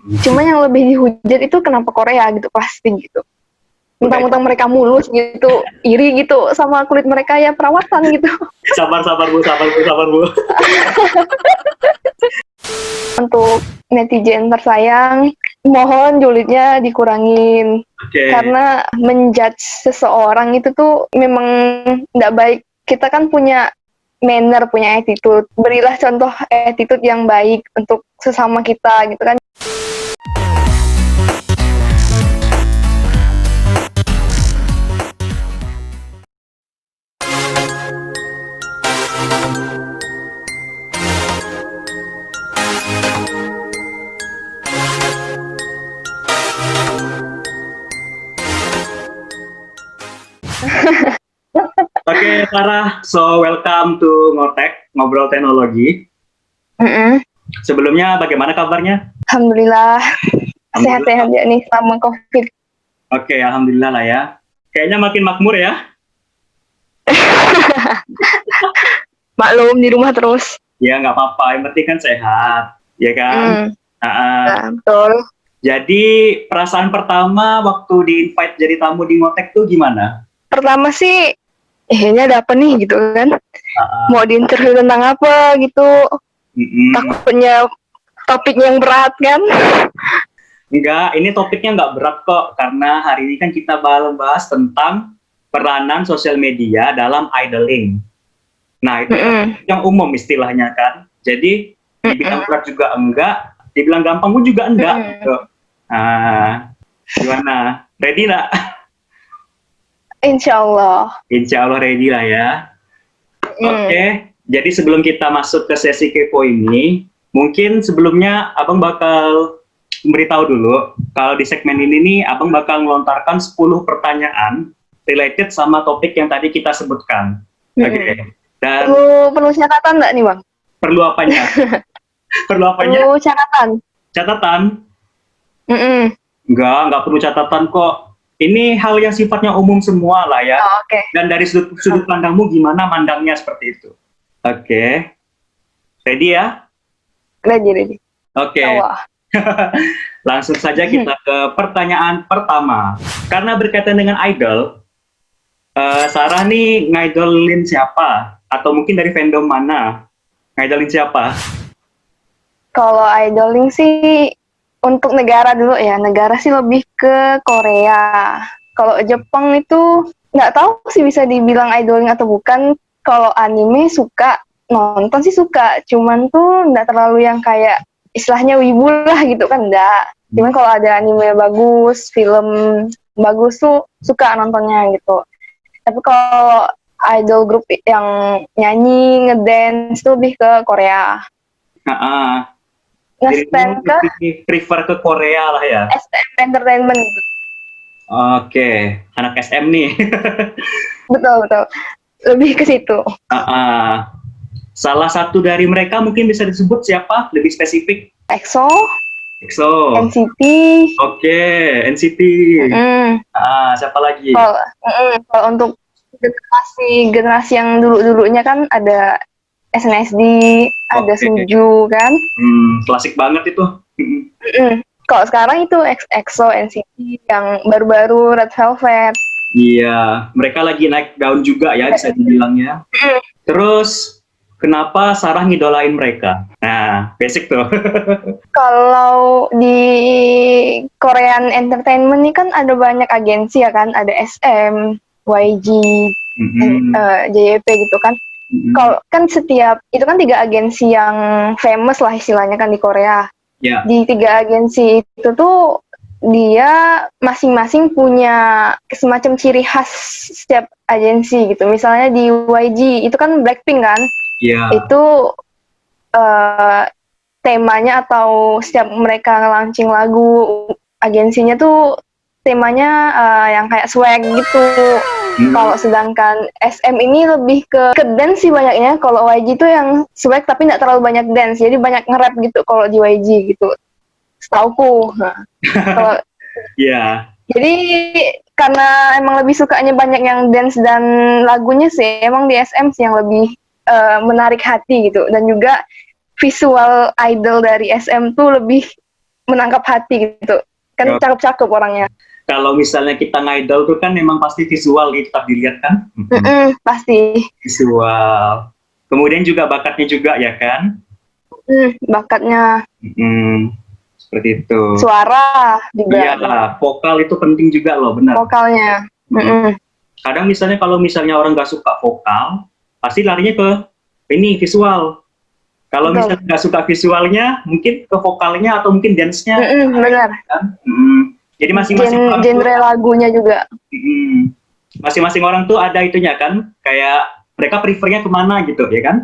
Cuma yang lebih dihujat itu kenapa Korea gitu, pasti gitu. Mentang-mentang mereka mulus gitu, iri gitu sama kulit mereka ya perawatan gitu. Sabar bu. Untuk netizen tersayang, mohon julidnya dikurangin. Oke. Karena menjudge seseorang itu tuh memang nggak baik. Kita kan punya manner, punya attitude. Berilah contoh attitude yang baik untuk sesama kita gitu kan. Oke, Sarah. So, welcome to Ngotek, Ngobrol Teknologi. Sebelumnya, bagaimana kabarnya? Alhamdulillah, sehat-sehat ya nih selama COVID. Oke, alhamdulillah lah ya. Kayaknya makin makmur ya. Maklum di rumah terus. Ya, nggak apa-apa. Yang penting kan sehat, ya kan? Nah, betul. Jadi, perasaan pertama waktu di-invite jadi tamu di Ngotek tuh gimana? Pertama sih, ini ada apa nih gitu kan? Mau di-interview tentang apa gitu? Takutnya topik yang berat kan? Enggak, ini topiknya nggak berat kok. Karena hari ini kan kita bahas tentang peranan sosial media dalam idling. Nah, itu yang umum istilahnya kan. Jadi, dibilang berat juga enggak, dibilang gampang pun juga enggak. Gitu. Nah, gimana? Ready nggak? Insya Allah. Insya Allah ready lah ya. Oke, jadi sebelum kita masuk ke sesi kepo ini, mungkin sebelumnya Abang bakal memberitahu dulu, kalau di segmen ini nih, Abang bakal melontarkan 10 pertanyaan related sama topik yang tadi kita sebutkan. Oke. Dan perlu catatan nggak nih Bang? Perlu apanya? Perlu apanya? Perlu catatan. Catatan? Enggak perlu catatan kok. Ini hal yang sifatnya umum semua lah ya. Dan dari sudut pandangmu gimana mandangnya seperti itu? Oke. Ready ya? Ready. Oke. Langsung saja kita ke pertanyaan pertama. Karena berkaitan dengan idol, Sarah nih ngidolin siapa? Atau mungkin dari fandom mana? Ngidolin siapa? Kalau idoling sih untuk negara dulu ya, negara sih lebih ke Korea. Kalau Jepang itu nggak tahu sih bisa dibilang idoling atau bukan. Kalau anime suka, nonton sih suka, cuman tuh nggak terlalu yang kayak istilahnya wibu lah gitu kan, enggak. Cuman kalau ada anime bagus, film bagus tuh suka nontonnya gitu. Tapi kalau idol grup yang nyanyi, ngedance tuh lebih ke Korea. Nge-stand ke prefer ke Korea lah ya. SM Entertainment. Oke, anak SM nih. Betul. Lebih ke situ. Salah satu dari mereka mungkin bisa disebut siapa? Lebih spesifik. EXO. NCT. Oke, NCT. Siapa lagi? Kalau untuk generasi yang dulu-dulunya kan ada SNSD, ada Suju kan. Klasik banget itu. Kalau sekarang itu EXO, NCT, yang baru-baru Red Velvet. Iya, mereka lagi naik daun juga ya, bisa dibilang ya. Terus, kenapa Sarah ngidolain mereka? Nah, basic tuh. Kalau di Korean Entertainment ini kan ada banyak agensi ya kan, ada SM, YG, JYP gitu kan. Kalau kan setiap itu kan 3 agensi yang famous lah istilahnya kan di Korea. Di 3 agensi itu tuh dia masing-masing punya semacam ciri khas setiap agensi gitu. Misalnya di YG itu kan Blackpink kan. Itu temanya atau setiap mereka launching lagu agensinya tuh temanya yang kayak swag gitu. Kalau sedangkan SM ini lebih ke dance sih banyaknya. Kalau YG itu yang swag tapi nggak terlalu banyak dance, jadi banyak nge-rap gitu kalau di YG gitu. Setauku. Kalau jadi karena emang lebih sukanya banyak yang dance dan lagunya sih, emang di SM sih yang lebih menarik hati gitu. Dan juga visual idol dari SM tuh lebih menangkap hati gitu. Kan Oh. cakep-cakep orangnya. Kalau misalnya kita ngidol tuh kan memang pasti visual gitu, tetap dilihat kan? Pasti. Visual. Kemudian juga bakatnya juga ya kan? Bakatnya, Seperti itu. suara juga. Iya lah, vokal itu penting juga loh, benar. Vokalnya. Kadang misalnya kalau misalnya orang nggak suka vokal, pasti larinya ke ini visual. Kalau Betul. misalnya nggak suka visualnya, mungkin ke vokalnya atau mungkin dance-nya. Benar. Kan? Jadi masing-masing orang tuh, Genre lagunya juga. masing-masing orang tuh ada itunya kan, kayak mereka prefernya kemana gitu, ya kan?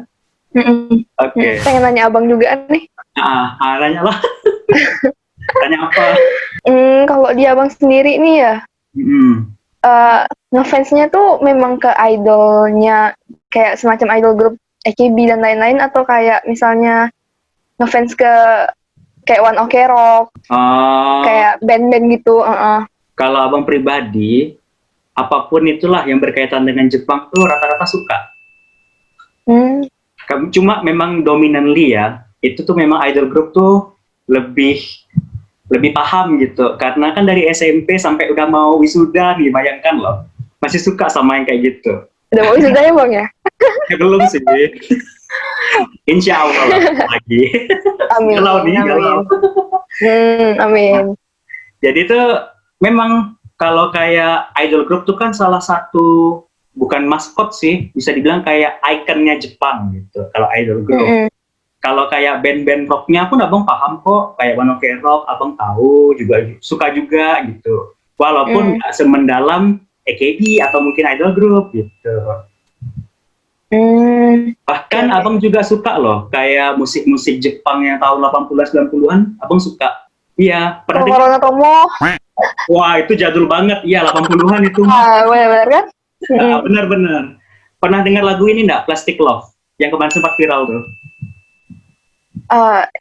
Oke. Pengen nanya abang juga nih. Nanya lah. Tanya apa? Kalau di abang sendiri nih ya, ngefansnya tuh memang ke idolnya, kayak semacam idol grup AKB dan lain-lain, atau kayak misalnya ngefans ke kayak One Ok Rock, kayak band-band gitu. Kalau abang pribadi, apapun itulah yang berkaitan dengan Jepang tuh rata-rata suka. Cuma memang dominantly ya, itu tuh memang idol group tuh lebih paham gitu, karena kan dari SMP sampai udah mau wisuda nih, bayangkan loh, masih suka sama yang kayak gitu. Udah mau wisuda ya bang ya? Belum sih. Insya Allah lagi. Amin. Amin. Jadi tuh memang kalau kayak idol group tuh kan salah satu, bukan maskot sih, bisa dibilang kayak ikonnya Jepang gitu. Kalau idol group. Kalau kayak band-band rocknya pun abang paham kok, kayak One Ok Rock abang tahu juga, suka juga gitu. Walaupun nggak semendalam AKB atau mungkin idol group gitu. Bahkan abang juga suka loh, kayak musik-musik Jepang yang tahun 80-90-an, abang suka. Iya, pernah dengar? Wah, itu jadul banget. Iya, 80-an itu. Benar kan? Benar-benar. Pernah dengar lagu ini enggak? Plastic Love, yang kemarin sempat viral tuh.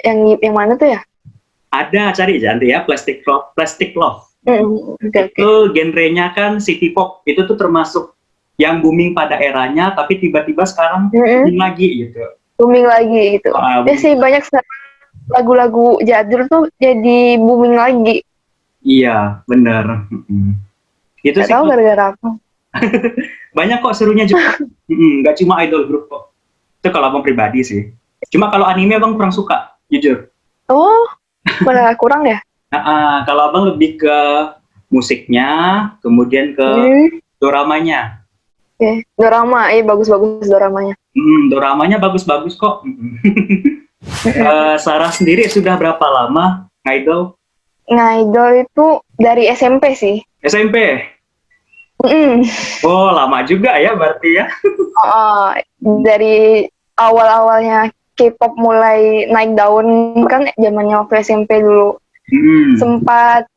Yang mana tuh ya? Ada, cari aja nanti ya, Plastic Love. Plastic Love. Itu genrenya kan city pop. Itu tuh termasuk yang booming pada eranya, tapi tiba-tiba sekarang booming lagi gitu. Booming lagi gitu. Ya sih, banyak lagu-lagu jadul tuh jadi booming lagi. Iya, bener. Itu sih. Tahu gara-gara apa? Banyak kok serunya juga. Nggak cuma idol group kok. Itu kalau abang pribadi sih. Cuma kalau anime abang kurang suka, jujur. Oh, malah kurang ya? Kalau abang lebih ke musiknya, kemudian ke doramanya. Dorama, bagus-bagus doramanya. Doramanya bagus-bagus kok. Sarah sendiri sudah berapa lama ngidol? Ngidol itu dari SMP sih. SMP? Oh, lama juga ya berarti ya? Dari awal-awalnya K-pop mulai naik daun kan, zamannya waktu SMP dulu. Sempat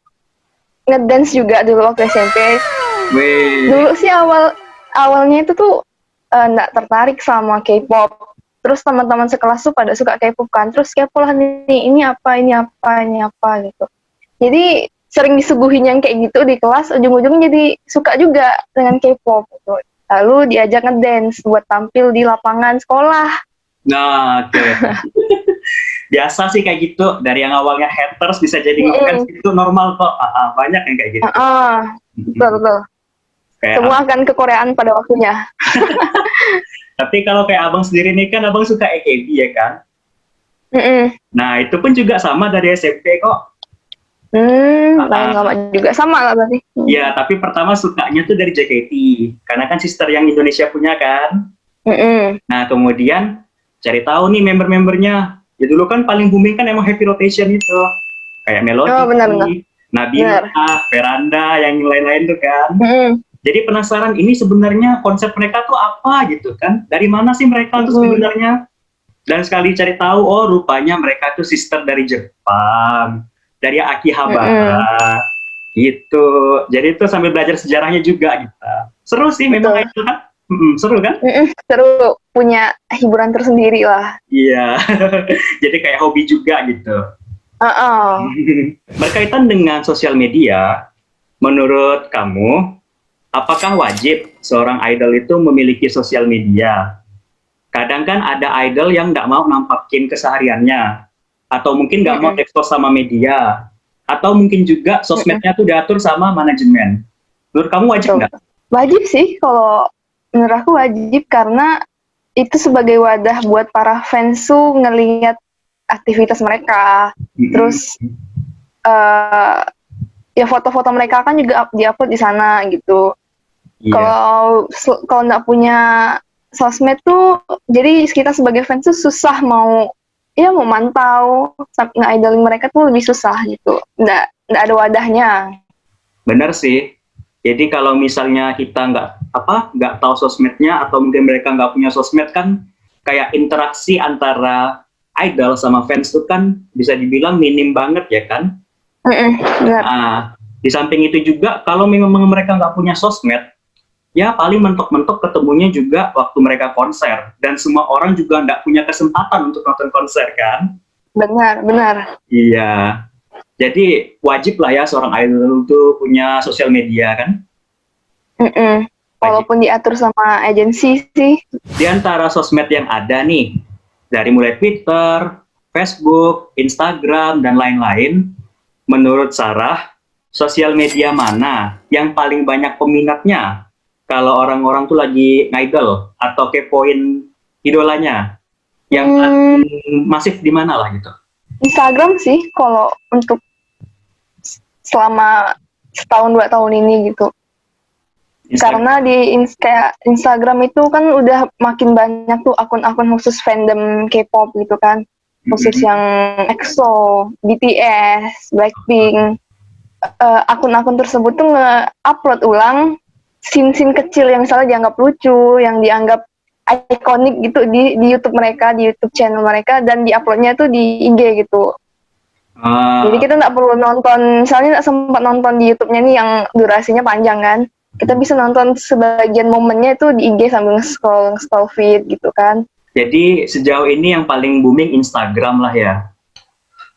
ngedance juga dulu waktu SMP. Dulu sih awalnya itu tuh nggak tertarik sama K-pop. Terus teman-teman sekelas tuh pada suka K-pop kan. Terus kepo lah nih, ini apa gitu. Jadi sering disuguhin yang kayak gitu di kelas, ujung-ujung jadi suka juga dengan K-pop gitu. Lalu diajak ngedance buat tampil di lapangan sekolah. Nah, oke. Biasa sih kayak gitu. Dari yang awalnya haters bisa jadi ngefans, itu normal kok. Banyak yang kayak gitu. Betul. Semua akan kekoreaan pada waktunya. Tapi kalau kayak abang sendiri nih kan, abang suka AKB ya kan? Nah, itu pun juga sama dari SMP kok. Lama juga sama lah berarti. Iya, tapi pertama sukanya tuh dari JKT. Karena kan sister yang Indonesia punya kan. Nah, kemudian cari tahu nih member-membernya. Ya dulu kan paling booming kan emang Heavy Rotation itu. Kayak Melody, Nabila, Veranda, yang lain-lain tuh kan. Jadi penasaran ini sebenarnya konsep mereka tuh apa gitu kan? Dari mana sih mereka tuh sebenarnya? Dan sekali cari tahu, oh rupanya mereka tuh sister dari Jepang, dari Akihabara, gitu. Jadi itu sambil belajar sejarahnya juga gitu. Seru sih memang itu kan? Seru kan? Seru, punya hiburan tersendiri lah. Iya, jadi kayak hobi juga gitu. Berkaitan dengan sosial media, menurut kamu, apakah wajib seorang idol itu memiliki sosial media? Kadang kan ada idol yang nggak mau nampakin kesehariannya, atau mungkin nggak mau ekspos sama media, atau mungkin juga sosmednya tuh diatur sama manajemen. Menurut kamu wajib nggak? Wajib sih, kalau menurut aku wajib, karena itu sebagai wadah buat para fans tuh ngelihat aktivitas mereka. Terus ya foto-foto mereka kan juga diupload di sana gitu. Kalau nggak punya sosmed tuh, jadi kita sebagai fans tuh susah mau mantau nge-idolin mereka tuh lebih susah gitu. Nggak ada wadahnya. Benar sih. Jadi kalau misalnya kita nggak tahu sosmednya, atau mungkin mereka nggak punya sosmed, kan kayak interaksi antara idol sama fans itu kan bisa dibilang minim banget ya kan? Benar. Nah, di samping itu juga kalau memang mereka nggak punya sosmed, ya paling mentok-mentok ketemunya juga waktu mereka konser, dan semua orang juga nggak punya kesempatan untuk nonton konser kan? Benar. Iya. Jadi wajib lah ya seorang idol itu punya sosial media kan? Walaupun diatur sama agensi sih. Di antara sosmed yang ada nih, dari mulai Twitter, Facebook, Instagram, dan lain-lain, menurut Sarah, sosial media mana yang paling banyak peminatnya kalau orang-orang tuh lagi ngidol atau kepoin idolanya? Yang paling masif di mana lah gitu? Instagram sih, kalau untuk selama setahun 2 tahun ini gitu. Karena di Instagram itu kan udah makin banyak tuh akun-akun khusus fandom K-pop gitu kan. Khusus yang EXO, BTS, Blackpink. Akun-akun tersebut tuh nge-upload ulang scene-scene kecil yang misalnya dianggap lucu, yang dianggap ikonik gitu di YouTube mereka, di YouTube channel mereka, dan diuploadnya tuh di IG gitu. Jadi kita nggak perlu nonton, misalnya nggak sempat nonton di YouTube-nya nih yang durasinya panjang kan, kita bisa nonton sebagian momennya itu di IG sambil nge-scroll feed gitu kan. Jadi sejauh ini yang paling booming Instagram lah ya.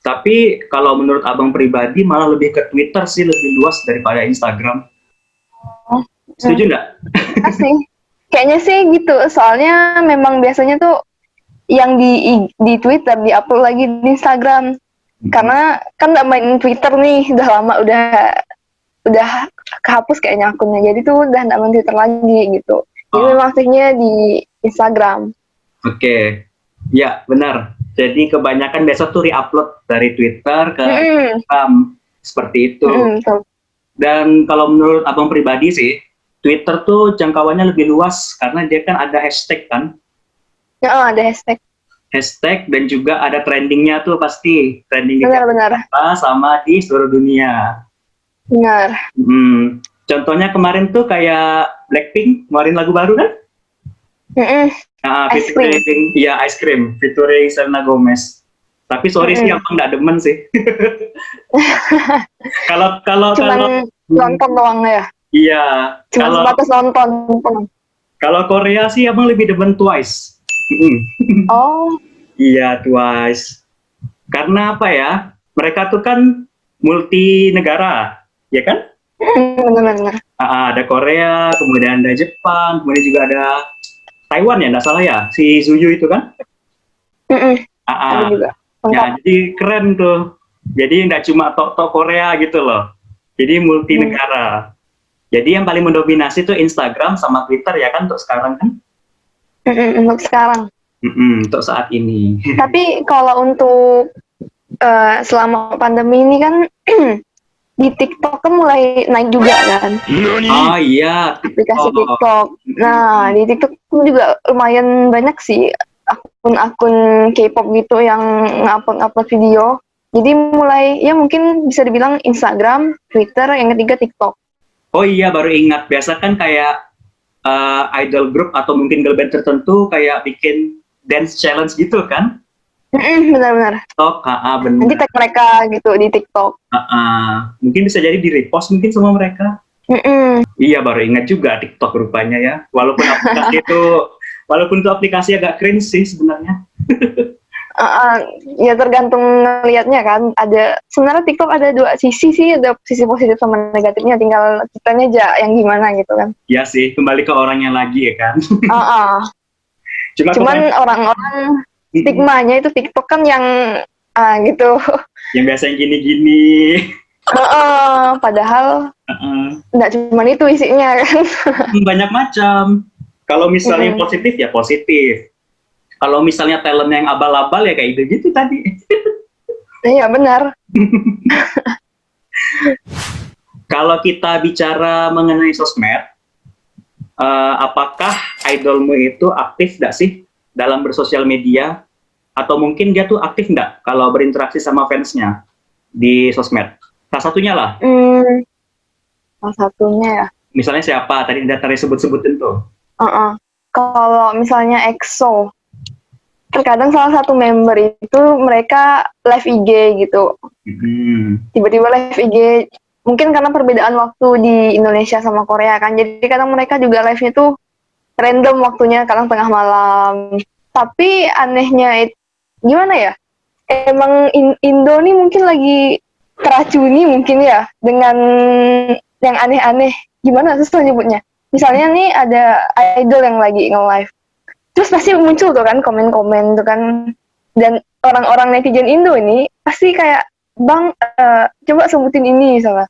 Tapi kalau menurut abang pribadi malah lebih ke Twitter sih, lebih luas daripada Instagram. Setuju nggak? Sih, kayaknya sih gitu. Soalnya memang biasanya tuh yang di Twitter di-upload lagi di Instagram. Karena kan nggak main Twitter nih, udah lama, udah kehapus kayaknya akunnya. Jadi tuh udah nggak main Twitter lagi gitu. Jadi memang aktifnya di Instagram. Oke, ya benar. Jadi kebanyakan biasa tuh re-upload dari Twitter ke Instagram, seperti itu. Dan kalau menurut abang pribadi sih, Twitter tuh jangkauannya lebih luas karena dia kan ada hashtag kan? Ya, ada hashtag. Hashtag, dan juga ada trendingnya tuh pasti. Trending Benar. Sama di seluruh dunia. Benar. Contohnya kemarin tuh kayak Blackpink, kemarin lagu baru kan? Ice Cream. Iya, Ice Cream, featuring Selena Gomez. Tapi sorry sih, aku nggak demen sih. Kalau Cuman nonton doang ya? Iya. Cuma sebatas nonton. Kalau Korea sih abang lebih demen Twice. Oh. Iya, Twice. Karena apa ya? Mereka tuh kan multi negara, ya kan? Benar. Ada Korea, kemudian ada Jepang, kemudian juga ada Taiwan ya, nggak salah ya, si Zuyu itu kan? Ada juga. Ya, jadi keren tuh. Jadi nggak cuma tok Korea gitu loh. Jadi multi negara. Jadi yang paling mendominasi tuh Instagram sama Twitter ya kan untuk sekarang kan? Untuk sekarang. Untuk saat ini. Tapi kalau untuk selama pandemi ini kan di TikTok kan mulai naik juga kan? Oh iya, aplikasi TikTok. Nah, di TikTok juga lumayan banyak sih akun-akun K-pop gitu yang ngupload video. Jadi mulai, ya mungkin bisa dibilang Instagram, Twitter, yang ketiga TikTok. Oh iya, baru ingat. Biasa kan kayak idol group atau mungkin girl band tertentu kayak bikin dance challenge gitu kan? Benar-benar. TikTok, benar. Nanti tag mereka gitu di TikTok. Mungkin bisa jadi di repost mungkin sama mereka. Iya, baru ingat juga TikTok rupanya ya. Walaupun itu aplikasi agak cringe sih sebenarnya. Ya tergantung ngelihatnya kan. Sebenarnya TikTok ada dua sisi sih, ada sisi positif sama negatifnya. Tinggal kitanya aja yang gimana gitu kan. Iya sih, kembali ke orangnya lagi ya kan. Cuman orang-orang stigmanya itu TikTok kan yang gitu. Yang biasa yang gini-gini. Padahal Heeh. nggak cuma itu isinya kan. Banyak macam. Kalau misalnya Mm-mm. positif ya positif. Kalau misalnya talent yang abal-abal ya kayak gitu tadi. Iya benar. Kalau kita bicara mengenai sosmed, apakah idolmu itu aktif nggak sih dalam bersosial media? Atau mungkin dia tuh aktif nggak kalau berinteraksi sama fansnya di sosmed? Salah satunya lah. Salah satunya ya. Misalnya siapa? Tadi sebut-sebutin tuh. Kalau misalnya EXO, terkadang salah satu member itu mereka live IG gitu. Tiba-tiba live IG, mungkin karena perbedaan waktu di Indonesia sama Korea kan, jadi kadang mereka juga live-nya tuh random waktunya, kadang tengah malam. Tapi anehnya gimana ya, emang Indo nih mungkin lagi teracuni mungkin ya dengan yang aneh-aneh. Gimana susah nyebutnya, misalnya nih ada idol yang lagi nge-live, terus pasti muncul tuh kan komen-komen tuh kan, dan orang-orang netizen Indo ini pasti kayak, bang, coba sebutin ini misalnya,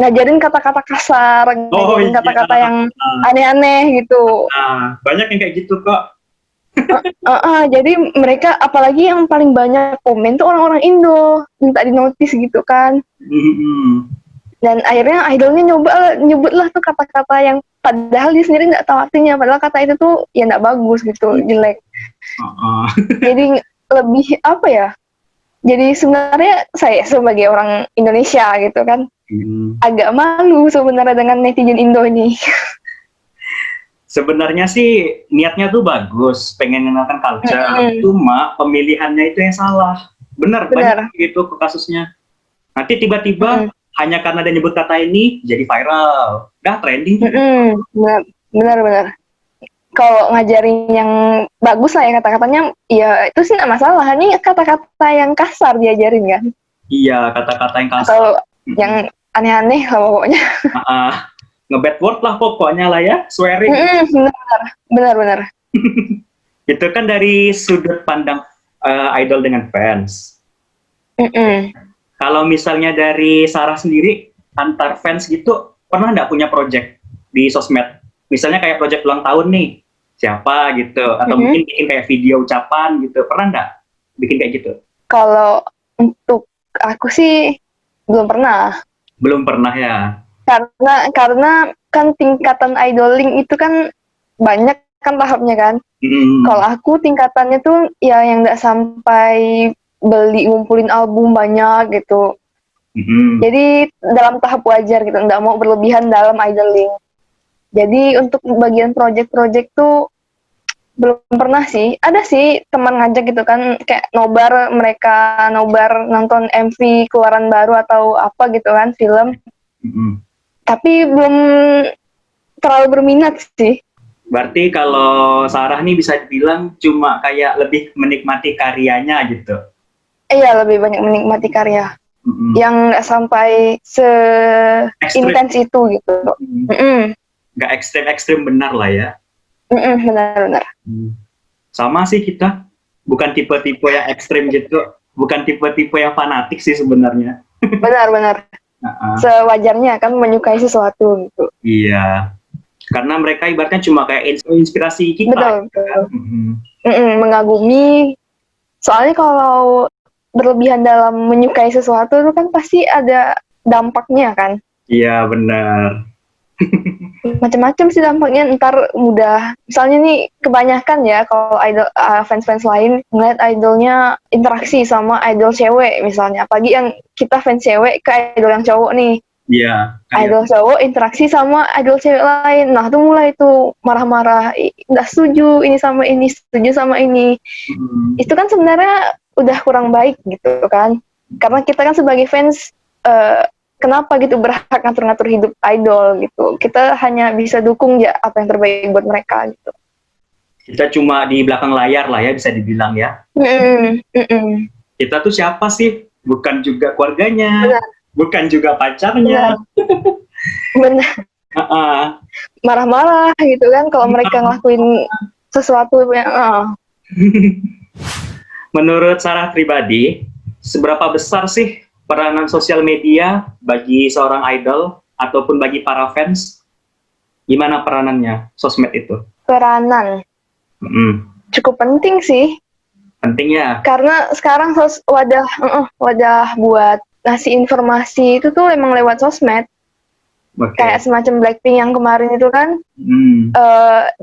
ngajarin kata-kata kasar, ngajarin iya. kata-kata yang aneh-aneh gitu. Banyak yang kayak gitu kok. Jadi mereka, apalagi yang paling banyak komen tuh orang-orang Indo, minta dinotis gitu kan. Dan akhirnya idolnya nyebut lah tuh kata-kata yang padahal dia sendiri nggak tahu artinya, padahal kata itu tuh ya nggak bagus gitu, jelek. Jadi lebih apa ya, jadi sebenarnya saya sebagai orang Indonesia gitu kan, agak malu sebenarnya dengan netizen Indo ini. Sebenarnya sih niatnya tuh bagus, pengen mengenalkan culture, cuma pemilihannya itu yang salah. Benar. Banyak gitu kasusnya. Nanti tiba-tiba hanya karena dia nyebut kata ini jadi viral, dah trending. Benar. Kalau ngajarin yang bagus lah ya kata-katanya, ya itu sih nggak masalah. Ini kata-kata yang kasar diajarin kan? Iya, kata-kata yang kasar. Atau yang aneh-aneh lah pokoknya. Nge-bad word lah pokoknya lah ya, swearing. Benar. Itu kan dari sudut pandang idol dengan fans. Kalau misalnya dari Sarah sendiri, antar fans gitu, pernah nggak punya project di sosmed? Misalnya kayak project ulang tahun nih, siapa gitu, atau mungkin bikin kayak video ucapan gitu, pernah nggak bikin kayak gitu? Kalau untuk aku sih belum pernah. Belum pernah ya? Karena kan tingkatan idoling itu kan banyak kan tahapnya kan. Kalau aku tingkatannya tuh ya yang nggak sampai beli ngumpulin album banyak gitu. Jadi dalam tahap wajar gitu, nggak mau berlebihan dalam idoling. Jadi untuk bagian project-project tuh belum pernah sih. Ada sih teman ngajak gitu kan, kayak mereka nobar nonton MV keluaran baru atau apa gitu kan, film. Tapi belum terlalu berminat sih. Berarti kalau Sarah nih bisa dibilang cuma kayak lebih menikmati karyanya gitu. Iya, lebih banyak menikmati karya. Yang nggak sampai se-intens itu gitu. Nggak ekstrim-ekstrim, benar lah ya. Benar. Sama sih kita, bukan tipe-tipe yang ekstrim gitu, bukan tipe-tipe yang fanatik sih sebenarnya. Benar. Sewajarnya kan menyukai sesuatu gitu. Iya, karena mereka ibaratnya cuma kayak inspirasi kita. Betul. Mengagumi. Soalnya kalau berlebihan dalam menyukai sesuatu itu kan pasti ada dampaknya kan. Iya, benar. Macam-macam sih dampaknya, ntar mudah. Misalnya nih kebanyakan ya kalau idol fans-fans lain ngeliat idolnya interaksi sama idol cewek misalnya, apalagi yang kita fans cewek ke idol yang cowok nih. Iya. Idol cowok interaksi sama idol cewek lain, nah tuh mulai tuh marah-marah, nggak setuju ini sama ini, setuju sama ini. Itu kan sebenarnya udah kurang baik gitu kan, karena kita kan sebagai fans kenapa gitu berhak ngatur-ngatur hidup idol gitu. Kita hanya bisa dukung ya apa yang terbaik buat mereka gitu. Kita cuma di belakang layar lah ya, bisa dibilang ya. Kita tuh siapa sih? Bukan juga keluarganya, bukan juga pacarnya. Benar. Marah-marah gitu kan kalau mereka ngelakuin sesuatu yang Menurut Sarah pribadi, seberapa besar sih peranan sosial media bagi seorang idol ataupun bagi para fans? Gimana peranannya sosmed itu? Peranan cukup penting sih, Penting ya. karena sekarang wadah buat ngasih informasi itu tuh emang lewat sosmed. Oke. Kayak semacam Blackpink yang kemarin itu kan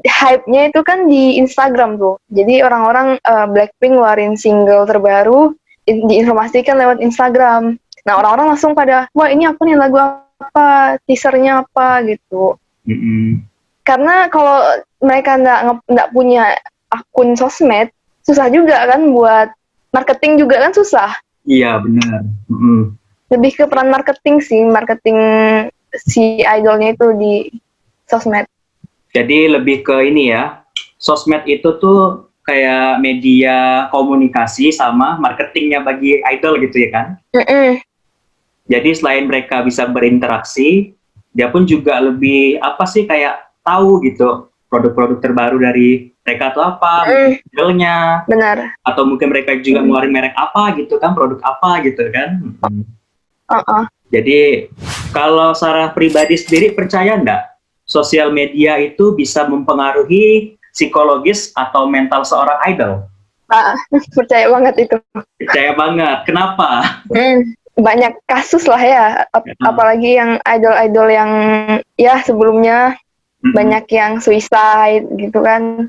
hype-nya itu kan di Instagram tuh. Jadi orang-orang Blackpink ngeluarin single terbaru diinformasikan lewat Instagram. Nah, orang-orang langsung pada, wah ini apa nih, lagu apa, teasernya apa gitu. Karena kalau mereka nggak punya akun sosmed, susah juga kan buat marketing juga kan susah. Iya, benar. Lebih ke peran marketing sih, marketing si idolnya itu di sosmed. Jadi lebih ke ini ya, sosmed itu tuh kayak media komunikasi sama marketingnya bagi idol gitu ya kan? Jadi selain mereka bisa berinteraksi, dia pun juga lebih apa sih kayak tahu gitu produk-produk terbaru dari mereka tuh apa, modelnya, Benar. atau mungkin mereka juga ngeluarin merek apa gitu kan, produk apa gitu kan. Jadi kalau Sarah pribadi sendiri percaya enggak sosial media itu bisa mempengaruhi psikologis atau mental seorang idol? Percaya banget itu. Percaya banget. Kenapa? Banyak kasus lah ya, apalagi yang idol-idol yang ya sebelumnya banyak yang suicide gitu kan.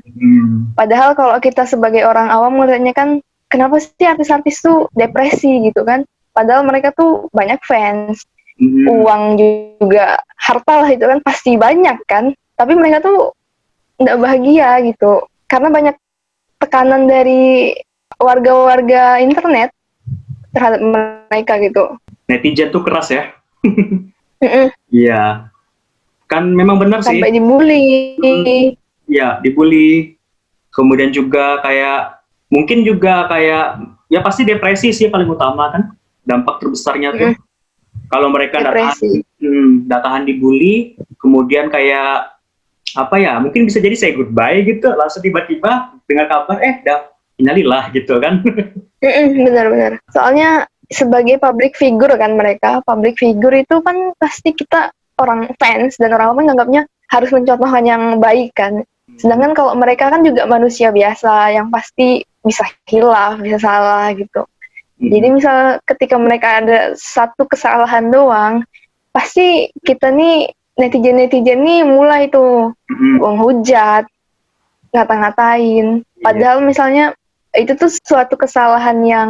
Padahal kalau kita sebagai orang awam ngeliatnya kan, kenapa sih artis-artis tuh depresi gitu kan? Padahal mereka tuh banyak fans, uang juga, harta lah itu kan pasti banyak kan. Tapi mereka tuh nggak bahagia gitu, karena banyak tekanan dari warga-warga internet terhadap mereka gitu. Netizen tuh keras ya. Iya. Kan memang benar sih. Sampai dibully. Iya, dibully. Kemudian juga kayak, mungkin juga kayak, ya pasti depresi sih paling utama kan. Dampak terbesarnya tuh. Kalau mereka nggak tahan dibully, kemudian kayak, apa ya, mungkin bisa jadi say goodbye gitu. Langsung tiba-tiba dengar kabar, dah innalillah gitu kan. Benar-benar. Soalnya sebagai public figure kan mereka, public figure itu kan pasti kita orang fans dan orang awam nganggapnya harus mencontohkan yang baik kan. Sedangkan kalau mereka kan juga manusia biasa yang pasti bisa hilaf, bisa salah gitu. Jadi misal ketika mereka ada satu kesalahan doang, pasti kita nih netizen nih mulai tuh menghujat, ngata-ngatain. Padahal misalnya itu tuh suatu kesalahan yang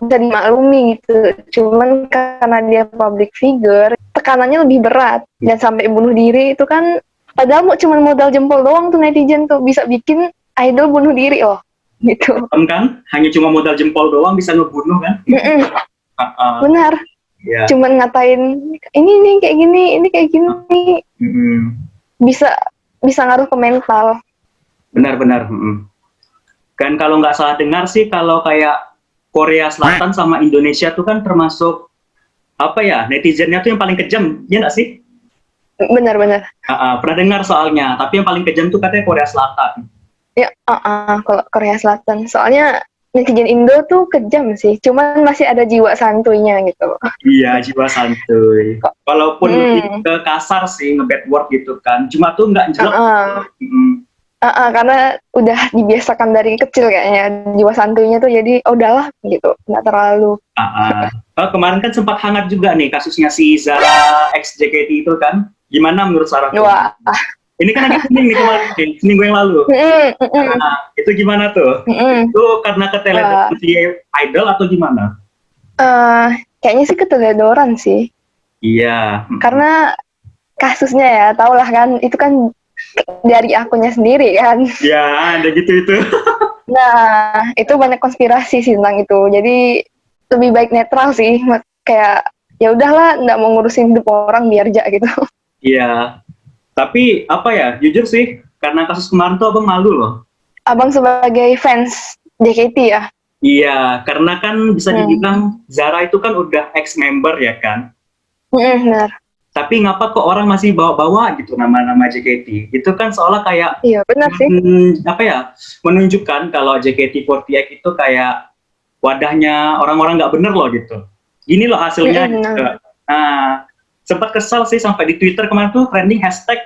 bisa dimaklumi gitu. Cuman karena dia public figure, tekanannya lebih berat dan sampai bunuh diri itu kan. Padahal cuma modal jempol doang tuh netizen tuh bisa bikin idol bunuh diri loh. Gitu. Kan hanya cuma modal jempol doang bisa ngebunuh kan? Benar. Yeah. Cuman ngatain ini nih kayak gini, ini kayak gini. Bisa ngaruh ke mental. Benar-benar. Kan kalau nggak salah dengar sih kalau kayak Korea Selatan sama Indonesia tuh kan termasuk apa ya, netizennya tuh yang paling kejam, ya nggak sih? Benar-benar. Pernah dengar soalnya, tapi yang paling kejam tuh katanya Korea Selatan. Ya, kalau Korea Selatan, soalnya netizen Indo tuh kejam sih, cuman masih ada jiwa santuinya gitu. Iya, jiwa santuy. Walaupun ke kasar sih, nge-bad word gitu kan, cuma tuh nggak jelek. Karena udah dibiasakan dari kecil kayaknya jiwa santuinya tuh, jadi udahlah gitu, nggak terlalu. Kemarin kan sempat hangat juga nih kasusnya si Zara ex JKT itu kan, gimana menurut Sarah? Wah. Ini kan lagi trending nih kemarin, seminggu yang lalu. Itu gimana tuh? Itu karena keteledoran idol atau gimana? Kayaknya sih keteledoran sih. Iya. Karena kasusnya ya, tau lah kan, itu kan dari akunnya sendiri kan. Ya, ada gitu itu. Nah, itu banyak konspirasi sih tentang itu. Jadi lebih baik netral sih, kayak ya udahlah, nggak mau ngurusin hidup orang biar aja gitu. Iya. Tapi apa ya, jujur sih, karena kasus kemarin tuh abang malu loh. Abang sebagai fans JKT ya? Iya, karena kan bisa dibilang Zara itu kan udah ex-member ya kan? Benar. Tapi ngapa kok orang masih bawa-bawa gitu nama-nama JKT? Itu kan seolah kayak iya benar sih. Apa ya, menunjukkan kalau JKT48 itu kayak wadahnya orang-orang nggak bener loh gitu. Gini loh hasilnya. Gitu. Nah, sempat kesal sih sampai di Twitter kemarin tuh trending hashtag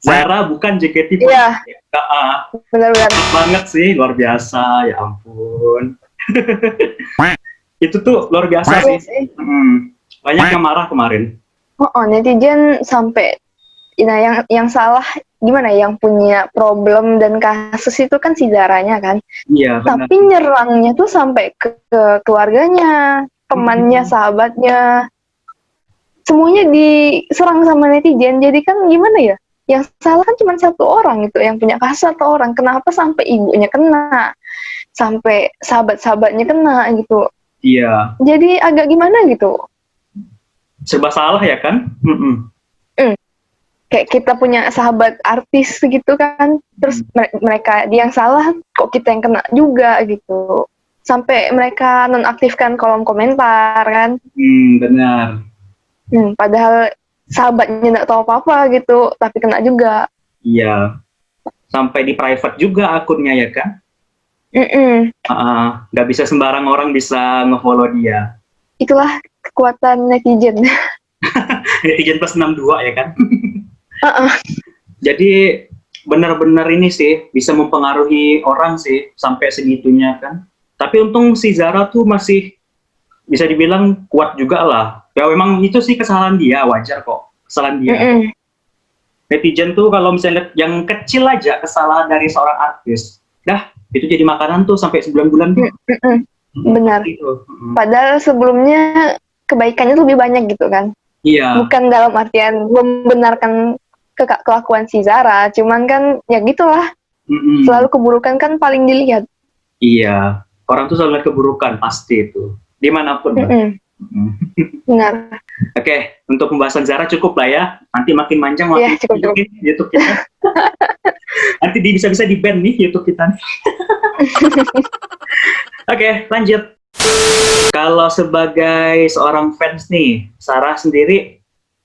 Zara bukan JKT48. Iya, benar-benar. Banget sih, luar biasa, ya ampun. Itu tuh luar biasa Iya sih. Banyak yang marah kemarin. Netizen sampai, nah yang salah gimana ya, yang punya problem dan kasus itu kan si Zaranya kan. Iya, benar. Tapi nyerangnya tuh sampai ke keluarganya, temannya, sahabatnya. Semuanya diserang sama netizen. Jadi kan gimana ya? Yang salah kan cuma satu orang gitu, yang punya kasus satu orang. Kenapa sampai ibunya kena, sampai sahabat-sahabatnya kena gitu? Iya. Jadi agak gimana gitu. Serba salah ya kan? Kayak kita punya sahabat artis gitu kan, terus mereka dia yang salah, kok kita yang kena juga gitu. Sampai mereka nonaktifkan kolom komentar kan. Benar. Padahal sahabatnya nggak tahu apa-apa gitu, tapi kena juga. Iya. Sampai di private juga akunnya ya kan? Nggak bisa sembarang orang bisa nge-follow dia. Itulah kekuatan netizen. Netizen plus 62 ya kan? Jadi benar-benar ini sih bisa mempengaruhi orang sih sampai segitunya kan. Tapi untung si Zara tuh masih bisa dibilang kuat juga lah. Ya memang itu sih kesalahan dia, wajar kok kesalahan dia. Netizen tuh kalau misalnya yang kecil aja kesalahan dari seorang artis, dah itu jadi makanan tuh sampai 9 bulan tuh. Benar. Padahal sebelumnya kebaikannya tuh lebih banyak gitu kan. Iya. Bukan dalam artian membenarkan kelakuan si Zara, cuman kan ya gitulah. Selalu keburukan kan paling dilihat. Iya, orang tuh selalu lihat keburukan pasti itu, dimanapun. Benar. Oke, untuk pembahasan Zara cukup lah ya. Nanti makin manjang makin cukup. YouTube kita. Nanti bisa-bisa di ban nih YouTube kita. Oke, lanjut. Kalau sebagai seorang fans nih, Sarah sendiri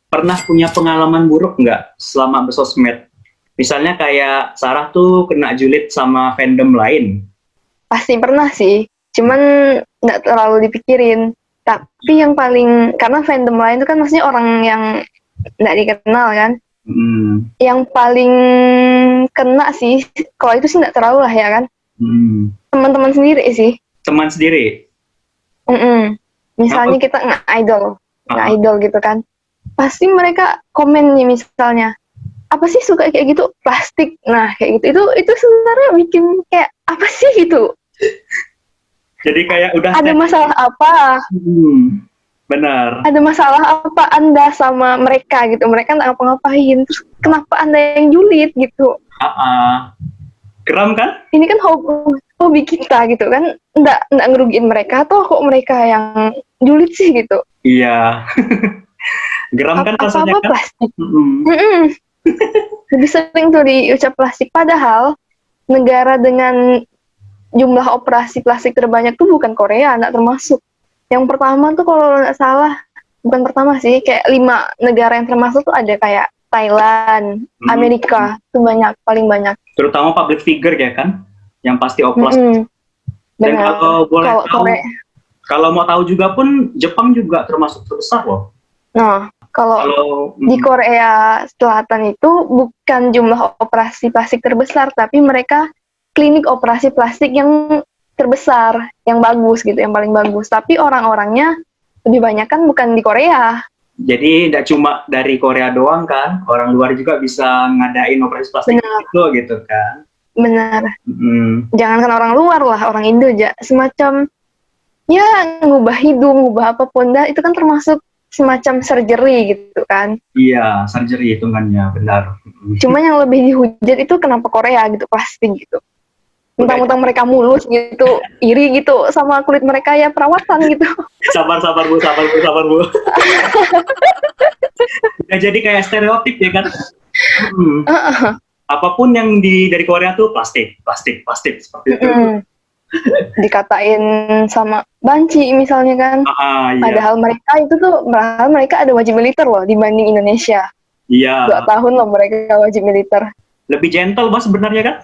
pernah punya pengalaman buruk nggak selama bersosmed? Misalnya kayak Sarah tuh kena julid sama fandom lain. Pasti pernah sih, cuman nggak terlalu dipikirin. Tapi yang paling, karena fandom lain itu kan maksudnya orang yang nggak dikenal kan. Yang paling kena sih, kalau itu sih nggak terlalu lah ya kan. Teman-teman sendiri sih. Teman sendiri? Misalnya kita nge-idol gitu kan. Pasti mereka komen nih misalnya, apa sih suka kayak gitu, plastik. Nah kayak gitu, itu sebenarnya bikin kayak apa sih gitu. Jadi kayak udah ada masalah apa? Benar. Ada masalah apa Anda sama mereka gitu? Mereka nggak ngapa-ngapain, terus kenapa Anda yang julid gitu? Geram kan? Ini kan hobi kita gitu kan, nggak ngerugiin mereka, toh kok mereka yang julid sih gitu? Iya. Geram kan rasanya apa kan? Plastik. Lebih sering tuh diucap plastik, padahal negara dengan jumlah operasi plastik terbanyak tuh bukan Korea, nggak termasuk. Yang pertama tuh kalau nggak salah, bukan pertama sih, kayak 5 negara yang termasuk tuh ada kayak Thailand, Amerika, tuh paling banyak. Terutama public figure ya kan, yang pasti oplos. Dan kalau boleh tahu, kalau mau tahu juga pun, Jepang juga termasuk terbesar loh. Nah, kalau di Korea Selatan itu bukan jumlah operasi plastik terbesar, tapi mereka klinik operasi plastik yang terbesar, yang bagus gitu, yang paling bagus. Tapi orang-orangnya lebih banyak kan bukan di Korea. Jadi tidak cuma dari Korea doang kan, orang luar juga bisa ngadain operasi plastik itu gitu kan. Benar. Jangankan orang luar lah, orang Indo aja semacam ya ngubah hidung, ngubah apapun dah, itu kan termasuk semacam surgery gitu kan. Iya, surgery hitungannya, benar. Cuma yang lebih dihujat itu kenapa Korea gitu, plastik gitu. Mentang-mentang mereka mulus gitu, iri gitu sama kulit mereka, ya perawatan gitu. Sabar Bu. Ya, jadi kayak stereotip ya kan. Apapun yang dari Korea tuh plastik seperti itu. Dikatain sama banci misalnya kan. Iya. Padahal mereka ada wajib militer loh dibanding Indonesia. Iya. 2 tahun loh mereka wajib militer. Lebih gentle sebenarnya kan?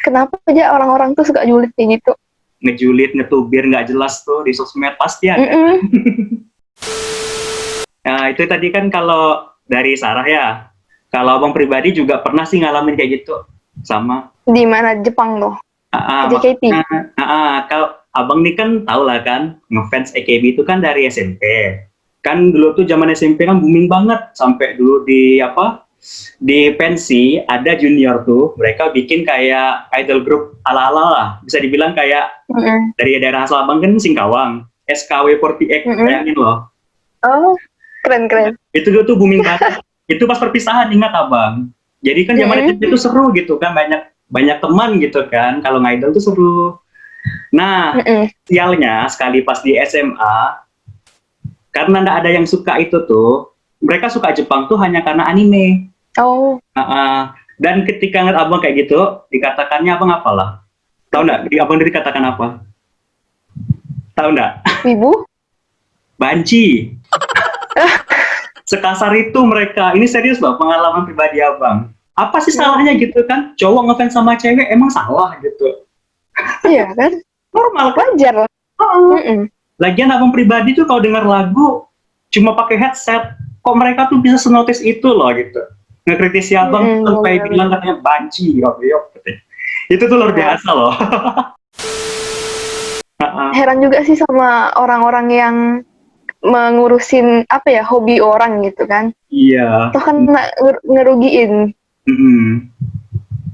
kenapa aja orang-orang tuh suka julid kayak gitu. Ngejulit, ngetubir nggak jelas tuh di sosmed pasti ada. Nah, itu tadi kan kalau dari Sarah ya. Kalau abang pribadi juga pernah sih ngalamin kayak gitu sama. Di mana Jepang tuh? JKT. Kalau abang nih kan tau lah kan, ngefans AKB itu kan dari SMP. Kan dulu tuh zaman SMP kan booming banget, sampai dulu di pensi ada junior tuh, mereka bikin kayak idol group ala-ala lah, bisa dibilang kayak dari daerah asal abang kan Singkawang, SKW48, bayangin loh. Oh, keren. Itu dulu tuh booming banget. Itu pas perpisahan, ingat abang. Jadi kan zaman SMP itu seru gitu kan, banyak teman gitu kan, kalau ngidol tuh seru. Nah, sialnya sekali pas di SMA, karena nggak ada yang suka itu tuh, mereka suka Jepang tuh hanya karena anime. Oh. Dan ketika ngeliat abang kayak gitu, dikatakannya abang apalah? Tahu nggak? Abang dikatakan apa? Tahu nggak? Wibu? Banci. Sekasar itu mereka. Ini serius loh, pengalaman pribadi abang. Apa sih salahnya gitu kan? Cowok ngefans sama cewek emang salah gitu. Iya kan? Normal kan? Wajar lah. Lagian abang pribadi tuh kalau denger lagu cuma pakai headset, kok mereka tuh bisa senotis itu loh gitu. Ngekritisi abang sampai bilang katanya banci, yok. Itu tuh luar biasa loh. Heran juga sih sama orang-orang yang mengurusin hobi orang gitu kan. Iya. Itu kan ngerugiin.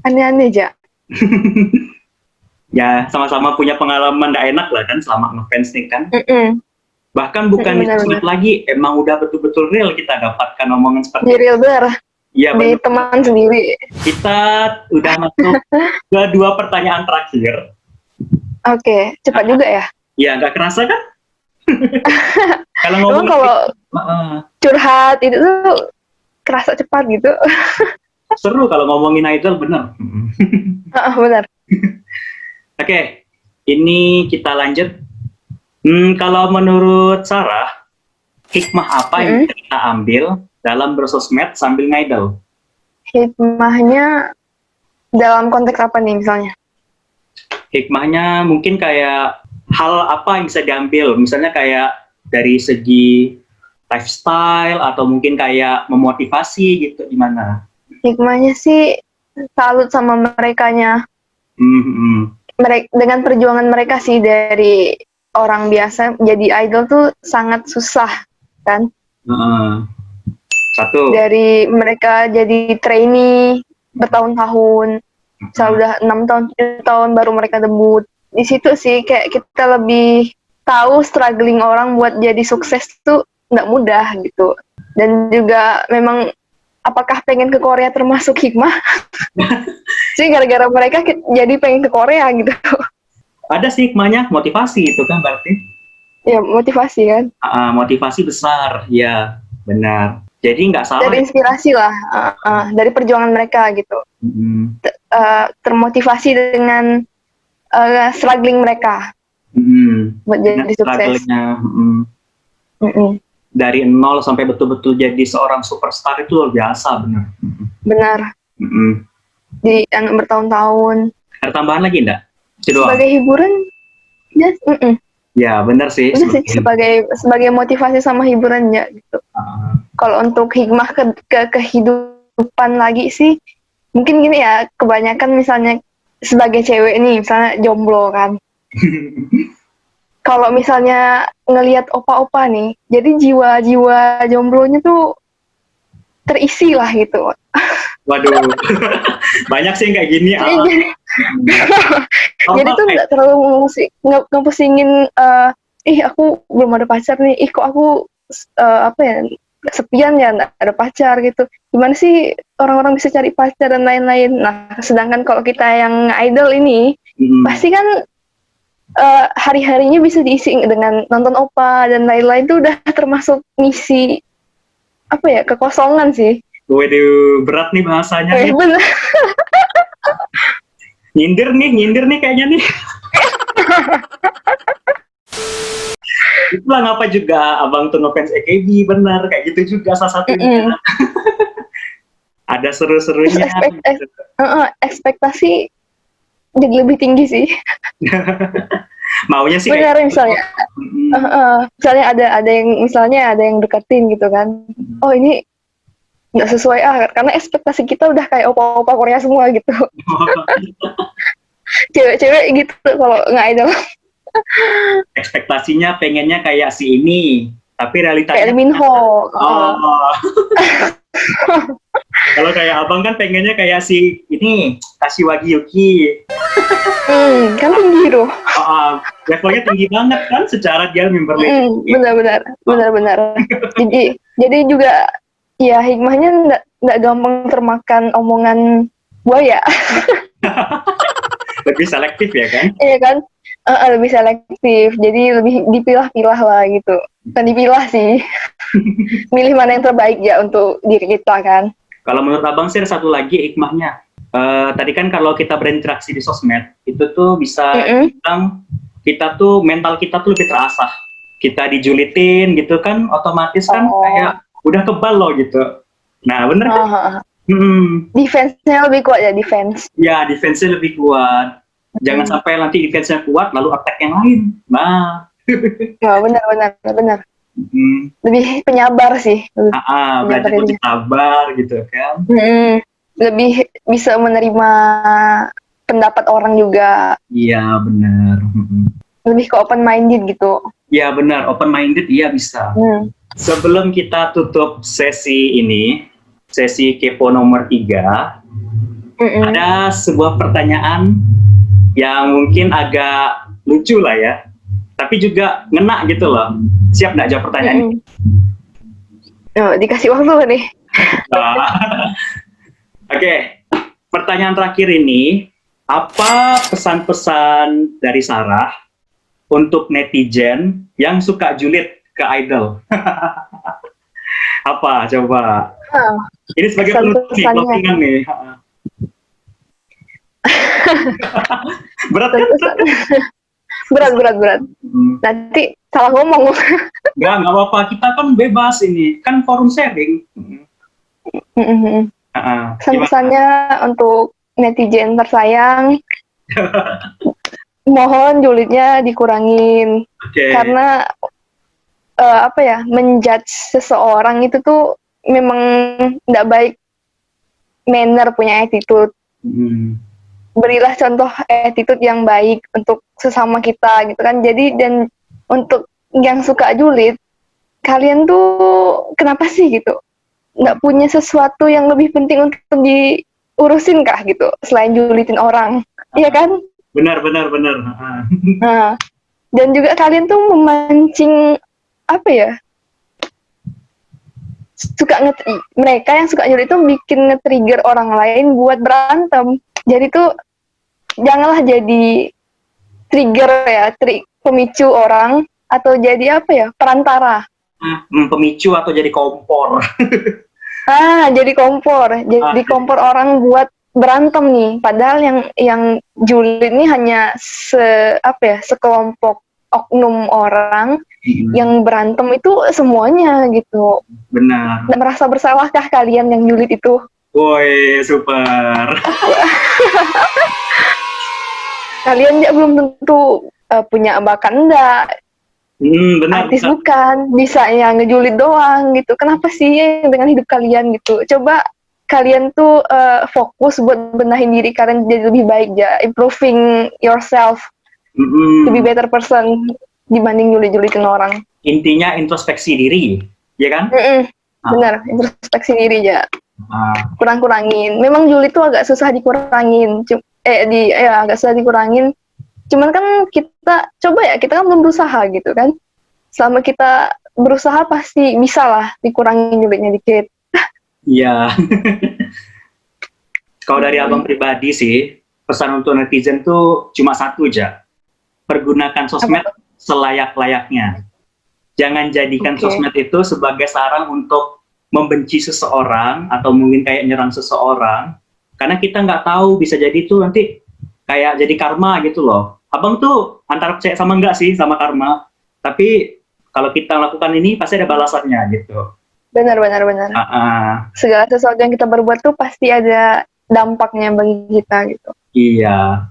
Aneh-aneh aja. Ya, sama-sama punya pengalaman gak enak lah kan selama ngefans nih kan. Bahkan bukan di sosmed lagi, emang udah betul-betul real kita dapatkan omongan seperti itu. Di real bener. Iya, di teman sendiri. Kita udah masuk ke 2 pertanyaan terakhir. Oke, cepat juga ya? Iya, nggak kerasa kan? Kalau curhat itu tuh kerasa cepat gitu. Seru kalau ngomongin idol, bener. Bener. Oke, ini kita lanjut. Kalau menurut Sarah, hikmah apa yang kita ambil dalam bersosmed sambil ngidol? Hikmahnya dalam konteks apa nih misalnya? Hikmahnya mungkin kayak hal apa yang bisa diambil, misalnya kayak dari segi lifestyle atau mungkin kayak memotivasi gitu, gimana? Hikmahnya sih salut sama merekanya. Dengan perjuangan mereka sih, dari orang biasa jadi idol tuh sangat susah kan? Satu. Dari mereka jadi trainee bertahun-tahun, udah 6 tahun 7 tahun baru mereka debut. Di situ sih kayak kita lebih tahu struggling orang buat jadi sukses tuh nggak mudah gitu. Dan juga memang apakah pengen ke Korea termasuk hikmah? Sih gara-gara mereka jadi pengen ke Korea gitu. Ada sih hikmahnya, motivasi itu kan berarti. Ya, motivasi kan. Motivasi besar, ya benar. Jadi nggak salah. Dari inspirasi lah, dari perjuangan mereka gitu. Termotivasi dengan struggling mereka buat jadi sukses. Dari nol sampai betul-betul jadi seorang superstar itu luar biasa, benar. Benar. Di yang bertahun-tahun. Ada tambahan lagi enggak? Sebagai hiburan, ya benar sih. Sebagai motivasi sama hiburan ya gitu. Kalau untuk hikmah ke kehidupan lagi sih, mungkin gini ya, kebanyakan misalnya sebagai cewek nih, misalnya jomblo kan. Kalau misalnya ngelihat opa-opa nih, jadi jiwa-jiwa jomblonya tuh terisi lah gitu. Waduh, banyak sih kayak gini. Jadi tuh nggak terlalu ngepusingin, aku belum ada pacar nih, kok aku kesepian ya, nggak ada pacar gitu. Gimana sih orang-orang bisa cari pacar dan lain-lain. Nah, sedangkan kalau kita yang idol ini, pasti kan hari-harinya bisa diisi dengan nonton opa dan lain-lain, tuh udah termasuk ngisi kekosongan sih. Waduh, berat nih bahasanya. Bener. Nyindir nih kayaknya nih. Itulah ngapa juga abang tuh ngefans AKB, benar kayak gitu juga salah satunya. Ada seru-serunya. Ekspektasi jadi lebih tinggi sih. Maunya sih Benar, kayak misalnya misalnya ada yang deketin gitu kan. Oh, ini nggak sesuai karena ekspektasi kita udah kayak opa-opa Korea semua gitu. Cewek-cewek gitu kalau nggak idol. ekspektasinya pengennya kayak si ini, tapi Kayak realitanya Lee Min Ho. oh. Kalau kayak abang kan pengennya kayak si ini Kashiwagi Yuki. Kan tinggi tuh. Levelnya tinggi banget kan secara dia member Legend. Benar. Jadi juga ya hikmahnya nggak gampang termakan omongan buaya. Lebih selektif ya kan? Iya kan? Lebih selektif. Jadi lebih dipilah-pilah lah gitu. Bukan dipilah sih. Milih mana yang terbaik ya untuk diri kita kan. Kalau menurut abang sih ada satu lagi hikmahnya. Tadi kan kalau kita berinteraksi di sosmed itu tuh bisa bilang kita tuh mental kita tuh lebih terasah. Kita dijulitin gitu kan, otomatis kan kayak udah kebal loh gitu. Nah bener kan? Defense-nya lebih kuat ya, defense. Ya, defense-nya lebih kuat. Jangan sampai nanti defense-nya kuat lalu attack yang lain. Nah. Ya, benar. Lebih penyabar sih. Belajar lebih sabar gitu kan. Lebih bisa menerima pendapat orang juga. Iya, benar. Lebih ke open minded gitu. Iya, benar. Open minded iya bisa. Sebelum kita tutup sesi ini, sesi kepo nomor 3, ada sebuah pertanyaan yang mungkin agak lucu lah ya, tapi juga ngena gitu loh. Siap nggak jawab pertanyaan ini? Dikasih waktu nih. Oke, pertanyaan terakhir ini, apa pesan-pesan dari Sarah untuk netizen yang suka julid ke idol? Apa? Coba. Ini sebagai penutup nih, closingan nih. Berat kan? Berat. Nanti salah ngomong. Nggak apa-apa. Kita kan bebas ini. Kan forum sharing. Pesan-pesannya untuk netizen tersayang, mohon julidnya dikurangin. Karena menjudge seseorang itu tuh memang nggak baik. Manner, punya attitude. Berilah contoh attitude yang baik untuk sesama kita gitu kan. Jadi dan untuk yang suka julid, kalian tuh kenapa sih gitu? Nggak punya sesuatu yang lebih penting untuk diurusin kah gitu selain julidin orang? Iya kan? Benar. Nah, dan juga kalian tuh memancing mereka yang suka julid itu bikin nge-trigger orang lain buat berantem. Jadi tuh janganlah jadi trigger ya, pemicu orang atau jadi perantara. Pemicu atau jadi kompor. Jadi kompor orang buat berantem nih. Padahal yang julid ini hanya sekelompok oknum orang yang berantem itu semuanya gitu. Benar. Dan merasa bersalahkah kalian yang julid itu? Woi, super. Kalian ya belum tentu punya bakat enggak. Benar. Artis bukan, bisa yang ngejulid doang gitu. Kenapa sih dengan hidup kalian gitu? Coba kalian tuh fokus buat benahin diri kalian jadi lebih baik ya, improving yourself, to be better person dibanding julid-julidin orang. Intinya introspeksi diri, ya kan? Benar, introspeksi diri ya. Kurang-kurangin. Memang julid tuh agak susah dikurangin. Agak susah dikurangin. Cuman kan kita kan belum berusaha gitu kan. Selama kita berusaha pasti bisa lah dikurangin julidnya dikit. Iya. Kalau dari abang pribadi sih, pesan untuk netizen tuh cuma satu aja. Pergunakan sosmed selayak-layaknya. Jangan jadikan sosmed itu sebagai sarang untuk membenci seseorang atau mungkin kayak nyerang seseorang. Karena kita nggak tahu, bisa jadi tuh nanti kayak jadi karma gitu loh. Abang tuh antara percaya sama enggak sih sama karma. Tapi kalau kita lakukan ini pasti ada balasannya gitu. Benar. Segala sesuatu yang kita berbuat tuh pasti ada dampaknya bagi kita gitu. Iya.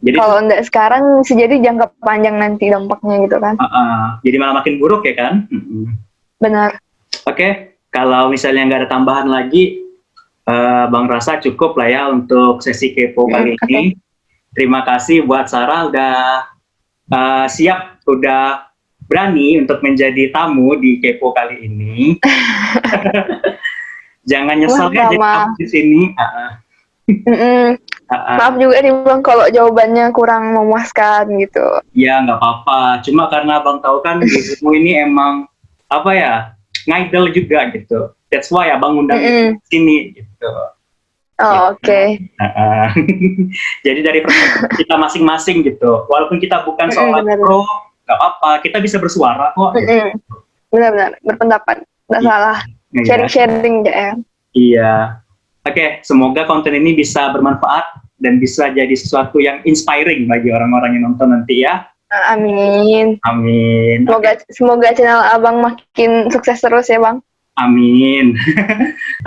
Jadi kalau enggak sekarang bisa jadi jangka panjang nanti dampaknya gitu kan. jadi malah makin buruk ya kan. Benar. Oke, kalau misalnya nggak ada tambahan lagi, Bang rasa cukup lah ya untuk sesi kepo kali ini. Terima kasih buat Sarah udah siap, udah berani untuk menjadi tamu di kepo kali ini. Jangan nyesel ya jadi tamu di sini. Maaf juga nih Bang kalau jawabannya kurang memuaskan gitu. Ya nggak apa-apa. Cuma karena Bang tahu kan dirimu ini emang apa ya, ngidol juga gitu. That's why Abang undang di sini gitu. Oh, oke. Jadi dari perspektif kita masing-masing gitu. Walaupun kita bukan seorang pro, nggak apa-apa. Kita bisa bersuara kok. Benar-benar berpendapat. Nggak salah. Sharing-sharing ya. Iya. Oke, semoga konten ini bisa bermanfaat dan bisa jadi sesuatu yang inspiring bagi orang-orang yang nonton nanti ya. Amin. Amin. Semoga channel Abang makin sukses terus ya Bang. Amin.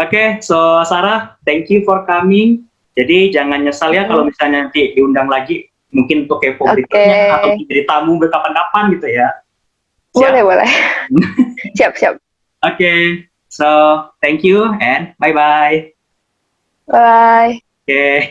Oke, so Sarah, thank you for coming. Jadi jangan nyesal ya kalau misalnya nanti diundang lagi, mungkin untuk kepo berikutnya atau jadi tamu berkapan-kapan gitu ya. Siap? Boleh. Siap. Oke, so thank you and bye-bye. Bye. Oke.